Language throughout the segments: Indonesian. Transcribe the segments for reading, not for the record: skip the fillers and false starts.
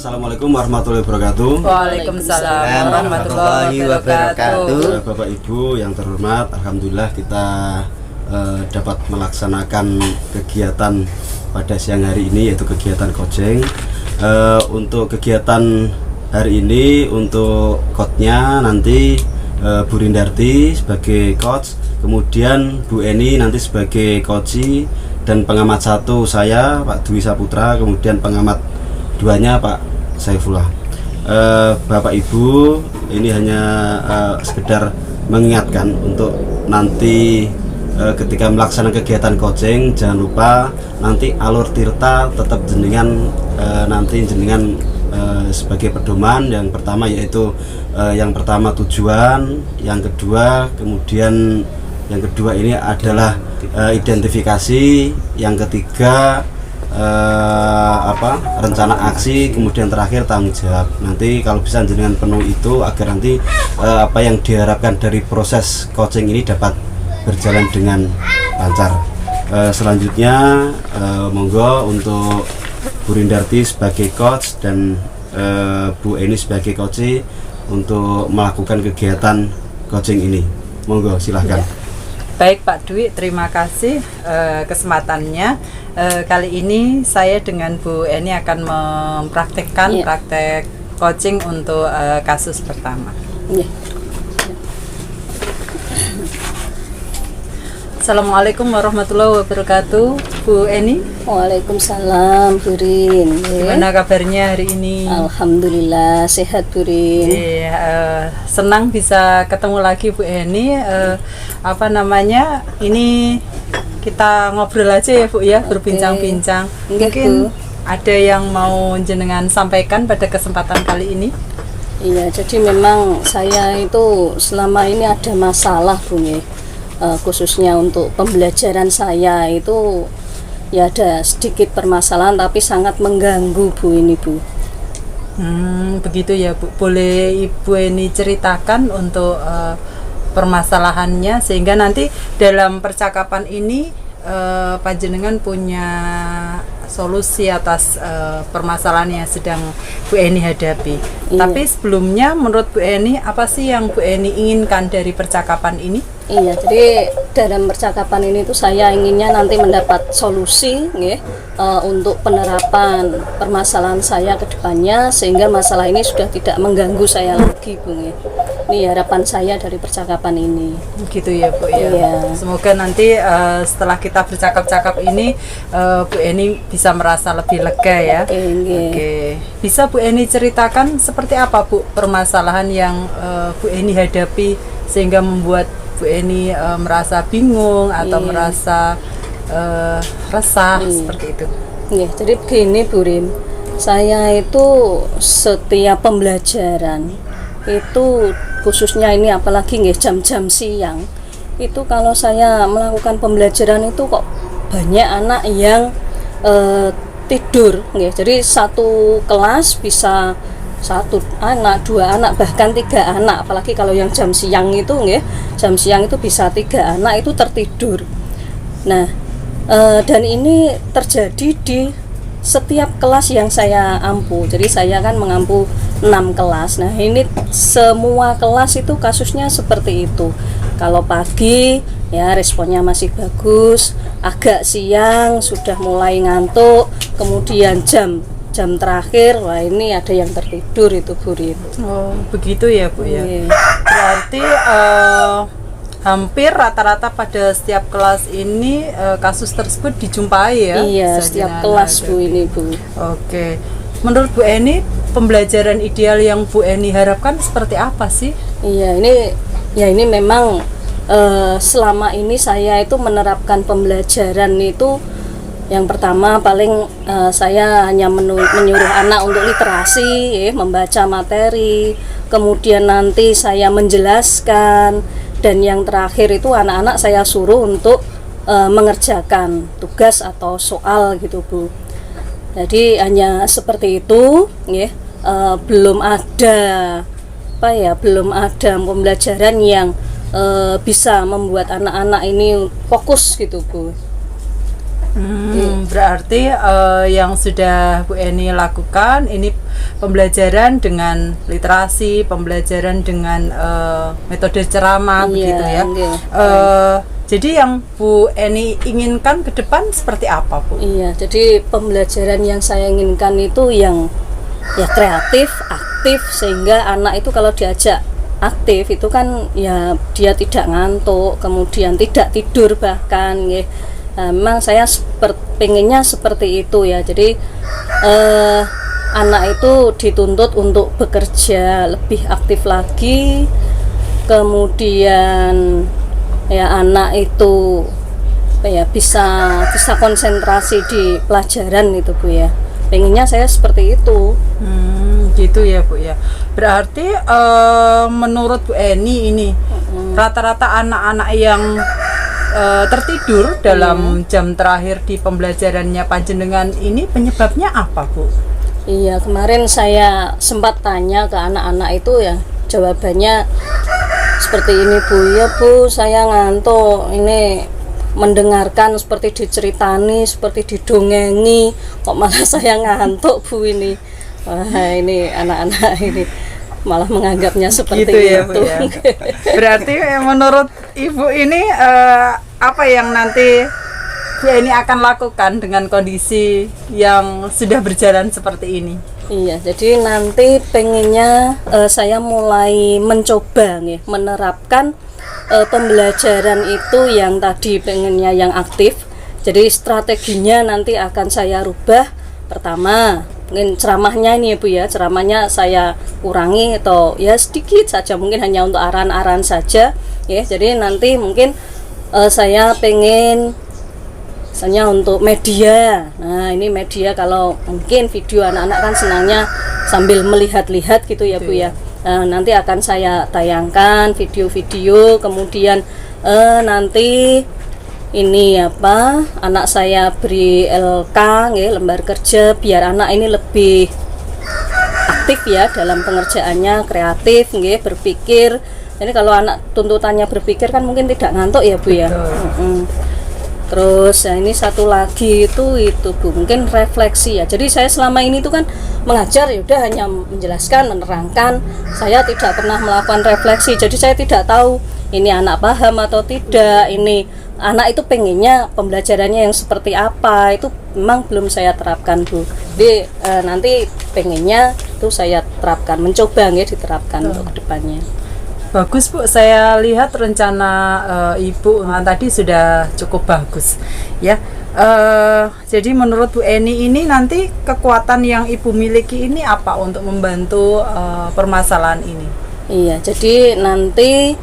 Assalamualaikum warahmatullahi wabarakatuh. Waalaikumsalam warahmatullahi wabarakatuh. Bapak Ibu yang terhormat, alhamdulillah kita dapat melaksanakan kegiatan pada siang hari ini, yaitu kegiatan coaching. Untuk kegiatan hari ini, untuk coachnya nanti Bu Rindarti sebagai coach, kemudian Bu Eni nanti sebagai coachi, dan pengamat satu saya Pak Dwi Saputra, kemudian pengamat duanya Pak Saifullah. Bapak Ibu, ini hanya sekedar mengingatkan untuk nanti ketika melaksanakan kegiatan coaching, jangan lupa nanti alur tirta tetap jenengan nanti jenengan sebagai pedoman. Yang pertama yaitu yang pertama tujuan, yang kedua kemudian yang kedua ini adalah identifikasi, yang ketiga rencana aksi, kemudian terakhir tanggung jawab. Nanti kalau bisa jenengan penuh itu agar nanti apa yang diharapkan dari proses coaching ini dapat berjalan dengan lancar. Selanjutnya monggo untuk Bu Rindarti sebagai coach dan Bu Eni sebagai coach untuk melakukan kegiatan coaching ini. Monggo silahkan. Baik Pak Dwi, terima kasih kesempatannya. Kali ini saya dengan Bu Eni akan mempraktekkan praktek coaching untuk kasus pertama. Assalamualaikum warahmatullahi wabarakatuh, Bu Eni. Waalaikumsalam, Bu Rin. Gimana kabarnya hari ini? Alhamdulillah sehat, Bu Rin. Senang bisa ketemu lagi Bu Eni. Ini kita ngobrol aja ya Bu ya, berbincang-bincang. Mungkin ada yang mau jenengan sampaikan pada kesempatan kali ini? Iya, jadi memang saya itu selama ini ada masalah Bu ya. Khususnya untuk pembelajaran saya itu ya ada sedikit permasalahan, tapi sangat mengganggu Bu ini Bu. Begitu ya Bu. Boleh Ibu Eni ceritakan untuk permasalahannya, sehingga nanti dalam percakapan ini panjenengan punya solusi atas permasalahan yang sedang Bu Eni hadapi. Tapi sebelumnya menurut Bu Eni, apa sih yang Bu Eni inginkan dari percakapan ini? Iya, jadi dalam percakapan ini tuh saya inginnya nanti mendapat solusi untuk penerapan permasalahan saya ke depannya, sehingga masalah ini sudah tidak mengganggu saya lagi Bu. Ini harapan saya dari percakapan ini. Gitu ya Bu ya. Iya. Semoga nanti setelah kita bercakap-cakap ini Bu Eni bisa merasa lebih lega ya. Oke. Bisa Bu Eni ceritakan seperti apa Bu permasalahan yang Bu Eni hadapi sehingga membuat Bu Eni merasa bingung atau merasa resah seperti itu? Jadi begini Bu Rin, saya itu setiap pembelajaran itu khususnya ini apalagi jam-jam siang itu, kalau saya melakukan pembelajaran itu kok banyak anak yang tidur. Jadi satu kelas bisa satu anak, dua anak, bahkan tiga anak, apalagi kalau yang jam siang itu jam siang itu bisa 3 anak itu tertidur. Nah, dan ini terjadi di setiap kelas yang saya ampu. Jadi saya kan mengampu 6 kelas. Nah, ini semua kelas itu kasusnya seperti itu. Kalau pagi ya responnya masih bagus, agak siang sudah mulai ngantuk, kemudian jam terakhir, wah ini ada yang tertidur itu Bu Rin. Oh begitu ya Bu ya. Berarti hampir rata-rata pada setiap kelas ini kasus tersebut dijumpai ya? Iya, setiap kelas Bu ini Bu. Oke. Menurut Bu Eni, pembelajaran ideal yang Bu Eni harapkan seperti apa sih? Iya, ini memang selama ini saya itu menerapkan pembelajaran itu, yang pertama paling saya hanya menyuruh anak untuk literasi, membaca materi, kemudian nanti saya menjelaskan, dan yang terakhir itu anak-anak saya suruh untuk mengerjakan tugas atau soal gitu Bu. Jadi hanya seperti itu, belum ada pembelajaran yang bisa membuat anak-anak ini fokus gitu Bu. Berarti yang sudah Bu Eni lakukan ini pembelajaran dengan literasi, pembelajaran dengan metode ceramah, begitu ya. Jadi yang Bu Eni inginkan ke depan seperti apa, Bu? Iya, jadi pembelajaran yang saya inginkan itu yang ya kreatif, aktif, sehingga anak itu kalau diajak aktif itu kan ya dia tidak ngantuk, kemudian tidak tidur bahkan ya. Memang saya pengennya seperti itu ya. Jadi anak itu dituntut untuk bekerja lebih aktif lagi, kemudian ya anak itu ya bisa konsentrasi di pelajaran itu Bu ya. Pengennya saya seperti itu. Gitu ya Bu ya. Berarti menurut Bu Eni ini rata-rata anak-anak yang tertidur dalam jam terakhir di pembelajarannya panjenengan ini penyebabnya apa, Bu? Iya, kemarin saya sempat tanya ke anak-anak itu ya, jawabannya seperti ini Bu. Ya Bu, saya ngantuk, ini mendengarkan seperti diceritani, seperti didongengi, kok malah saya ngantuk Bu ini. Wah, ini anak-anak ini malah menganggapnya seperti gitu ya, itu. Bu, ya. Berarti menurut Ibu ini apa yang nanti Bu Eni akan lakukan dengan kondisi yang sudah berjalan seperti ini? Iya, jadi nanti pengennya saya mulai mencoba nih, menerapkan pembelajaran itu yang tadi pengennya yang aktif. Jadi strateginya nanti akan saya rubah. Pertama, mungkin ceramahnya ini ya Bu ya, ceramahnya saya kurangi atau ya sedikit saja, mungkin hanya untuk arahan-arahan saja ya. Jadi nanti mungkin saya pengen misalnya untuk media. Nah, ini media kalau mungkin video anak-anak kan senangnya sambil melihat-lihat gitu ya Bu ya. Nanti akan saya tayangkan video-video, kemudian nanti ini apa, anak saya beri LK ya, lembar kerja, biar anak ini lebih aktif ya dalam pengerjaannya, kreatif ya, berpikir. Jadi kalau anak tuntutannya berpikir kan mungkin tidak ngantuk ya Bu ya. Terus ya ini satu lagi itu Bu, mungkin refleksi ya. Jadi saya selama ini tuh kan mengajar ya udah hanya menjelaskan, menerangkan. Saya tidak pernah melakukan refleksi. Jadi saya tidak tahu ini anak paham atau tidak, ini anak itu pengennya pembelajarannya yang seperti apa, itu memang belum saya terapkan Bu. Jadi nanti pengennya itu saya terapkan, mencoba ya diterapkan untuk kedepannya. Bagus Bu, saya lihat rencana Ibu tadi sudah cukup bagus ya. Jadi menurut Bu Eni ini nanti kekuatan yang Ibu miliki ini apa untuk membantu permasalahan ini? Iya, jadi nanti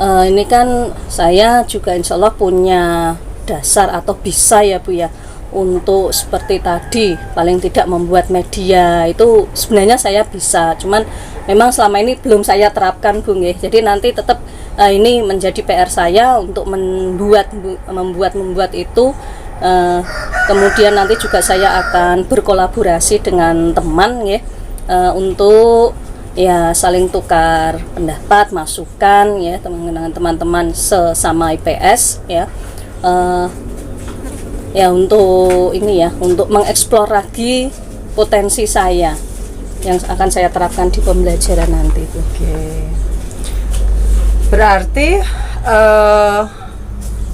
ini kan saya juga insya Allah punya dasar atau bisa ya Bu ya, untuk seperti tadi paling tidak membuat media itu sebenarnya saya bisa, cuman memang selama ini belum saya terapkan Bu ya. Jadi nanti tetap ini menjadi PR saya untuk membuat itu. Kemudian nanti juga saya akan berkolaborasi dengan teman ya, untuk ya saling tukar pendapat, masukan ya dengan teman-teman sesama IPS ya. Ya untuk ini ya, untuk mengeksplor lagi potensi saya yang akan saya terapkan di pembelajaran nanti. Oke. Berarti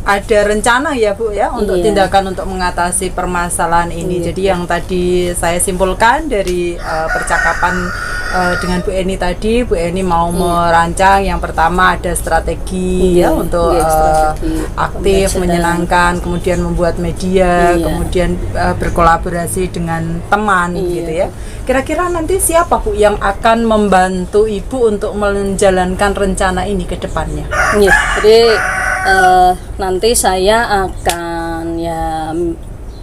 ada rencana ya Bu ya untuk tindakan untuk mengatasi permasalahan ini. Jadi yang tadi saya simpulkan dari percakapan dengan Bu Eni tadi, Bu Eni mau merancang yang pertama ada strategi ya untuk aktif, menyenangkan, kemudian membuat media, kemudian berkolaborasi dengan teman gitu ya. Kira-kira nanti siapa Bu yang akan membantu Ibu untuk menjalankan rencana ini ke depannya? Iya, jadi nanti saya akan ya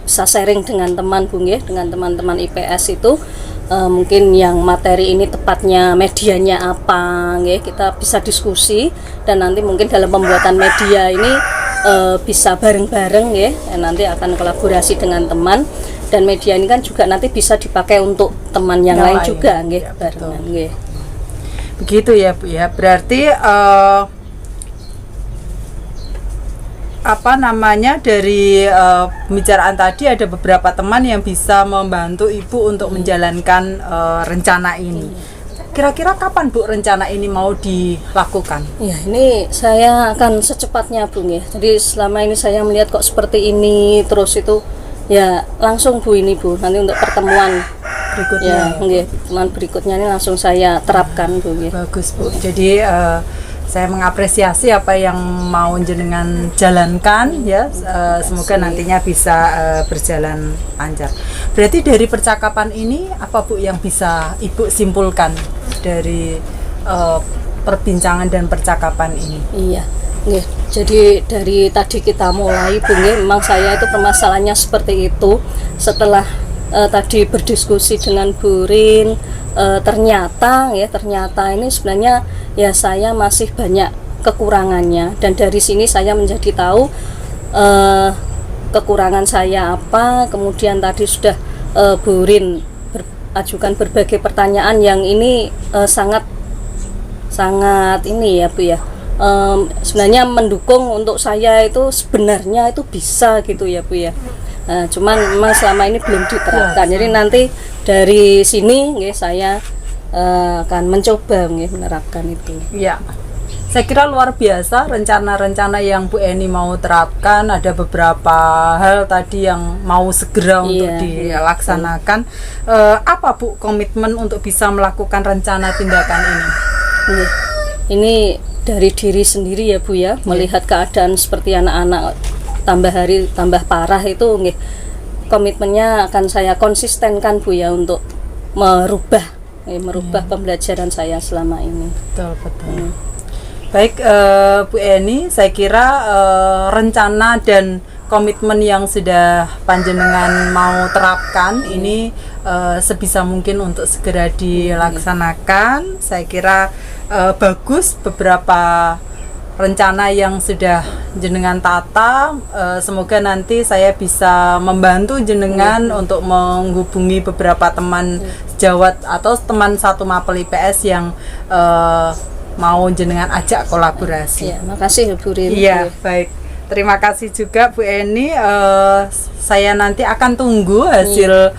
bisa sharing dengan teman Bung ya, dengan teman-teman IPS itu mungkin yang materi ini tepatnya medianya apa ya, kita bisa diskusi dan nanti mungkin dalam pembuatan media ini bisa bareng-bareng ya, nanti akan kolaborasi dengan teman dan media ini kan juga nanti bisa dipakai untuk teman yang lain juga ya, barengan ya. Begitu ya Bu ya, berarti apa namanya, dari pembicaraan tadi ada beberapa teman yang bisa membantu Ibu untuk menjalankan rencana ini. Kira-kira kapan Bu rencana ini mau dilakukan? Ya, ini saya akan secepatnya Bung ya. Jadi selama ini saya melihat kok seperti ini terus itu ya langsung Bu ini Bu. Nanti untuk pertemuan Berikutnya. ya, pertemuan berikutnya ini langsung saya terapkan Bu ya. Bagus Bu. Jadi saya mengapresiasi apa yang mau jenengan jalankan ya. Semoga nantinya bisa berjalan lancar. Berarti dari percakapan ini apa Bu yang bisa Ibu simpulkan dari perbincangan dan percakapan ini? Iya. Nggih. Jadi dari tadi kita mulai Bu nggih, memang saya itu permasalahannya seperti itu. Setelah tadi berdiskusi dengan Bu Rin, ternyata ini sebenarnya ya saya masih banyak kekurangannya, dan dari sini saya menjadi tahu kekurangan saya apa. Kemudian tadi sudah Bu Rin ajukan berbagai pertanyaan yang ini sangat ini ya Bu ya, sebenarnya mendukung untuk saya itu sebenarnya itu bisa gitu ya Bu ya. Cuman memang selama ini belum diterapkan. Jadi nanti dari sini nggih saya akan mencoba nggih menerapkan itu. Ya. Saya kira luar biasa rencana-rencana yang Bu Eni mau terapkan. Ada beberapa hal tadi yang mau segera untuk dilaksanakan. Apa Bu komitmen untuk bisa melakukan rencana tindakan ini? Ini dari diri sendiri ya Bu ya, melihat keadaan seperti anak-anak tambah hari tambah parah itu nggih, komitmennya akan saya konsistenkan Bu ya untuk merubah pembelajaran saya selama ini. Betul. Baik Bu Eni, saya kira rencana dan komitmen yang sudah panjenengan mau terapkan ini sebisa mungkin untuk segera dilaksanakan. Saya kira bagus beberapa rencana yang sudah jenengan tata. Semoga nanti saya bisa membantu jenengan untuk menghubungi beberapa teman sejawat atau teman satu Mapel IPS yang mau jenengan ajak kolaborasi. Ya, makasih Bu Rin. Iya, baik. Terima kasih juga Bu Eni. Saya nanti akan tunggu hasil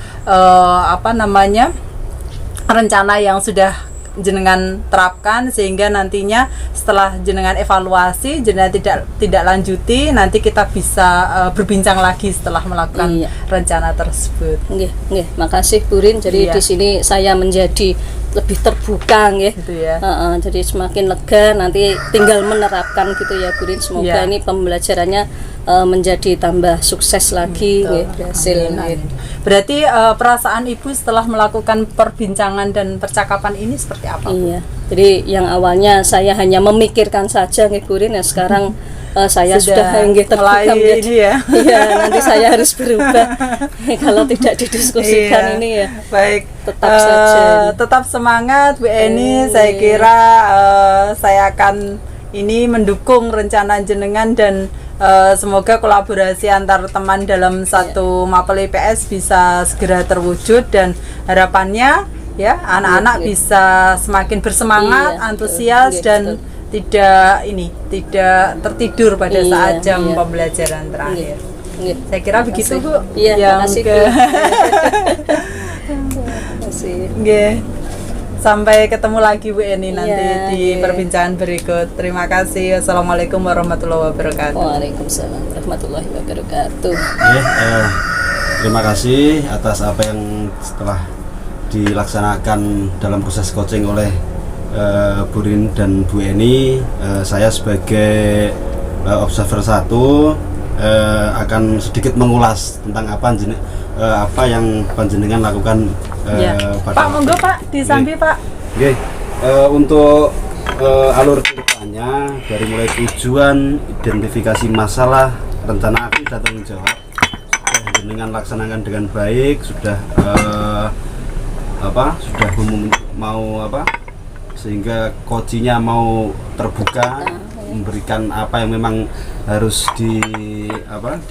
rencana yang sudah jenengan terapkan, sehingga nantinya setelah jenengan evaluasi, jenengan tidak lanjuti, nanti kita bisa berbincang lagi setelah melakukan rencana tersebut. Nggih, makasih Bu Rin. Jadi di sini saya menjadi lebih terbuka nggih. Gitu ya. Jadi semakin lega, nanti tinggal menerapkan gitu ya Bu Rin. Semoga ini pembelajarannya menjadi tambah sukses lagi nggih, berhasil. Berarti perasaan Ibu setelah melakukan perbincangan dan percakapan ini seperti apa? Iya. Jadi yang awalnya saya hanya memikirkan saja nggih Bu Rin, ya sekarang saya sudah terbuka ini ya. Iya, nanti saya harus berubah. Kalau tidak didiskusikan ini ya. Baik, tetap saja. Tetap semangat Bu Eni. Saya kira saya akan ini mendukung rencana jenengan, dan semoga kolaborasi antar teman dalam satu Mapel IPS bisa segera terwujud, dan harapannya ya anak-anak bisa semakin bersemangat, antusias, dan tidak tertidur pada saat jam pembelajaran terakhir. Saya kira begitu Bu. Iya, makasih Bu. Sampai ketemu lagi Bu Eni nanti di perbincangan berikut. Terima kasih. Assalamualaikum warahmatullahi wabarakatuh. Waalaikumsalam warahmatullahi wabarakatuh. Terima kasih atas apa yang setelah dilaksanakan dalam proses coaching oleh Bu Rin dan Bu Eni. Saya sebagai observer 1 akan sedikit mengulas tentang apa yang panjenengan lakukan pada Pak, monggo Pak, disambi Pak. Untuk alur kedepannya, dari mulai tujuan, identifikasi masalah, rencana aksi dan tanggung jawab sudah panjenengan laksanakan dengan baik, sudah sehingga coachingnya mau terbuka, memberikan apa yang memang harus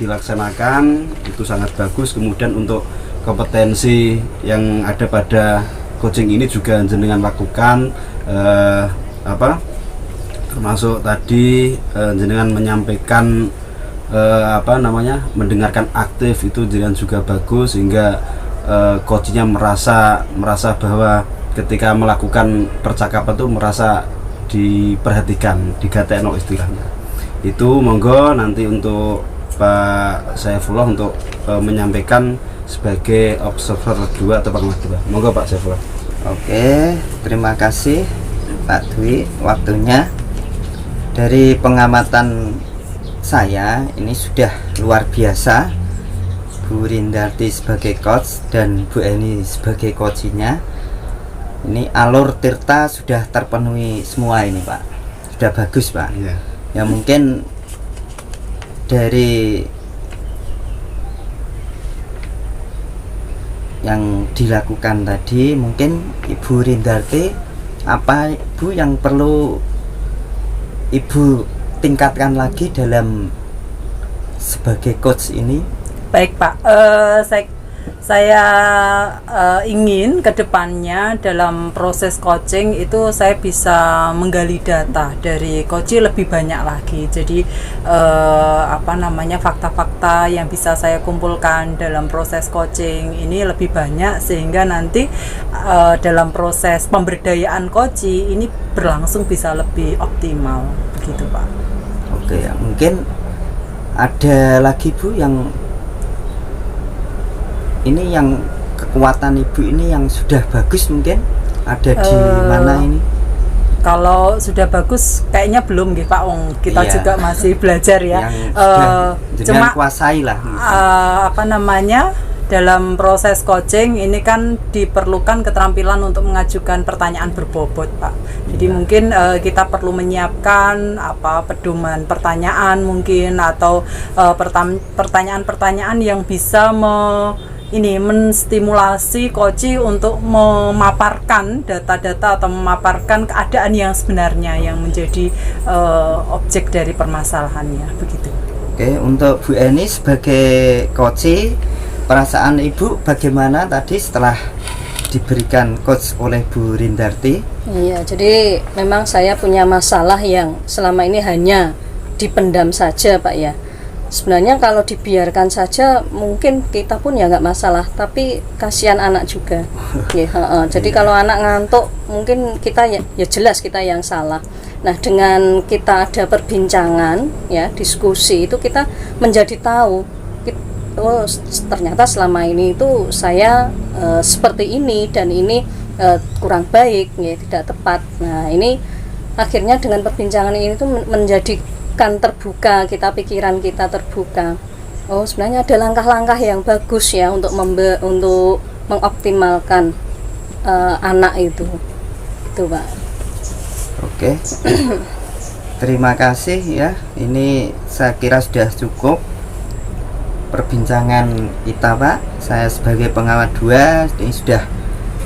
dilaksanakan, itu sangat bagus. Kemudian untuk kompetensi yang ada pada coaching ini juga jenengan lakukan, termasuk tadi jenengan menyampaikan mendengarkan aktif itu jenengan juga bagus, sehingga coachnya merasa bahwa ketika melakukan percakapan itu merasa diperhatikan, digatekno istilahnya. Itu monggo nanti untuk Pak Saifullah untuk menyampaikan sebagai observer 2 atau pengamat 2. Monggo Pak Saifullah. Oke, terima kasih Pak Dwi waktunya. Dari pengamatan saya ini sudah luar biasa. Bu Rindarti sebagai coach dan Bu Eni sebagai coachnya. Ini alur Tirta sudah terpenuhi semua ini Pak. Sudah bagus Pak. Yeah. Ya mungkin dari yang dilakukan tadi, mungkin Ibu Rindarti apa Ibu yang perlu Ibu tingkatkan lagi dalam sebagai coach ini? Baik Pak, saya ingin kedepannya dalam proses coaching itu saya bisa menggali data dari coach lebih banyak lagi. Jadi fakta-fakta yang bisa saya kumpulkan dalam proses coaching ini lebih banyak, sehingga nanti dalam proses pemberdayaan coach ini berlangsung bisa lebih optimal, begitu Pak. Oke ya, mungkin ada lagi Bu yang ini yang kekuatan Ibu ini yang sudah bagus, mungkin ada di mana ini? Kalau sudah bagus kayaknya belum gitu Pak, kita Iya. juga masih belajar ya. Cuma kuasai lah. Dalam proses coaching ini kan diperlukan keterampilan untuk mengajukan pertanyaan berbobot Pak. Jadi mungkin kita perlu menyiapkan pedoman pertanyaan mungkin, atau pertanyaan-pertanyaan yang bisa menstimulasi coach untuk memaparkan data-data atau memaparkan keadaan yang sebenarnya yang menjadi objek dari permasalahannya, begitu. Oke, untuk Bu Eni sebagai coach, perasaan Ibu bagaimana tadi setelah diberikan coach oleh Bu Rindarti? Iya, jadi memang saya punya masalah yang selama ini hanya dipendam saja Pak ya. Sebenarnya kalau dibiarkan saja mungkin kita pun ya nggak masalah, tapi kasihan anak juga. Jadi kalau anak ngantuk mungkin kita ya jelas kita yang salah. Nah, dengan kita ada perbincangan ya, diskusi itu kita menjadi tahu, oh ternyata selama ini itu saya seperti ini dan ini kurang baik ya, tidak tepat. Nah, ini akhirnya dengan perbincangan ini tuh menjadikan terbuka kita, pikiran kita terbuka. Oh, sebenarnya ada langkah-langkah yang bagus ya untuk mengoptimalkan anak itu Pak. Oke. Terima kasih ya. Ini saya kira sudah cukup perbincangan kita Pak. Saya sebagai pengamat 2 ini sudah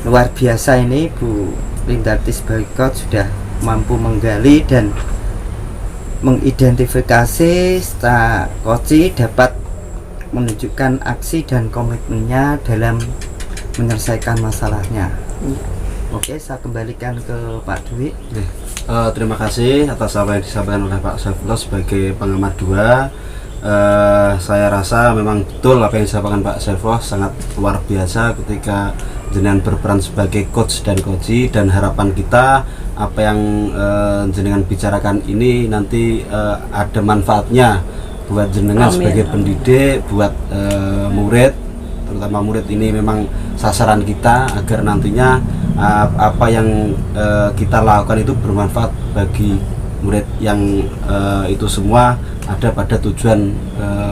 luar biasa ini. Bu Rindarti sebagai coach sudah mampu menggali dan mengidentifikasi setelah coach dapat menunjukkan aksi dan komitmennya dalam menyelesaikan masalahnya. Oke, saya kembalikan ke Pak Dwi. Terima kasih atas apa yang disampaikan oleh Pak Saifullah sebagai pengamat 2. Saya rasa memang betul apa yang disampaikan Pak Saifullah sangat luar biasa ketika jenengan berperan sebagai coach dan coachi, dan harapan kita apa yang jenengan bicarakan ini nanti ada manfaatnya buat jenengan. Amin. Sebagai pendidik, buat murid, terutama murid ini memang sasaran kita, agar nantinya apa yang kita lakukan itu bermanfaat bagi murid yang itu semua ada pada tujuan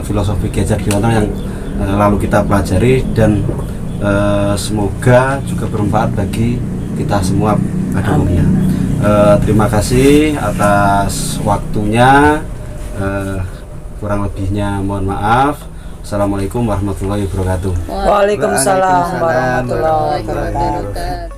filosofi Ki Hajar Dwinanto yang lalu kita pelajari, dan semoga juga bermanfaat bagi kita semua pada umumnya. Terima kasih atas waktunya, kurang lebihnya mohon maaf. Assalamualaikum warahmatullahi wabarakatuh. Waalaikumsalam warahmatullahi wabarakatuh.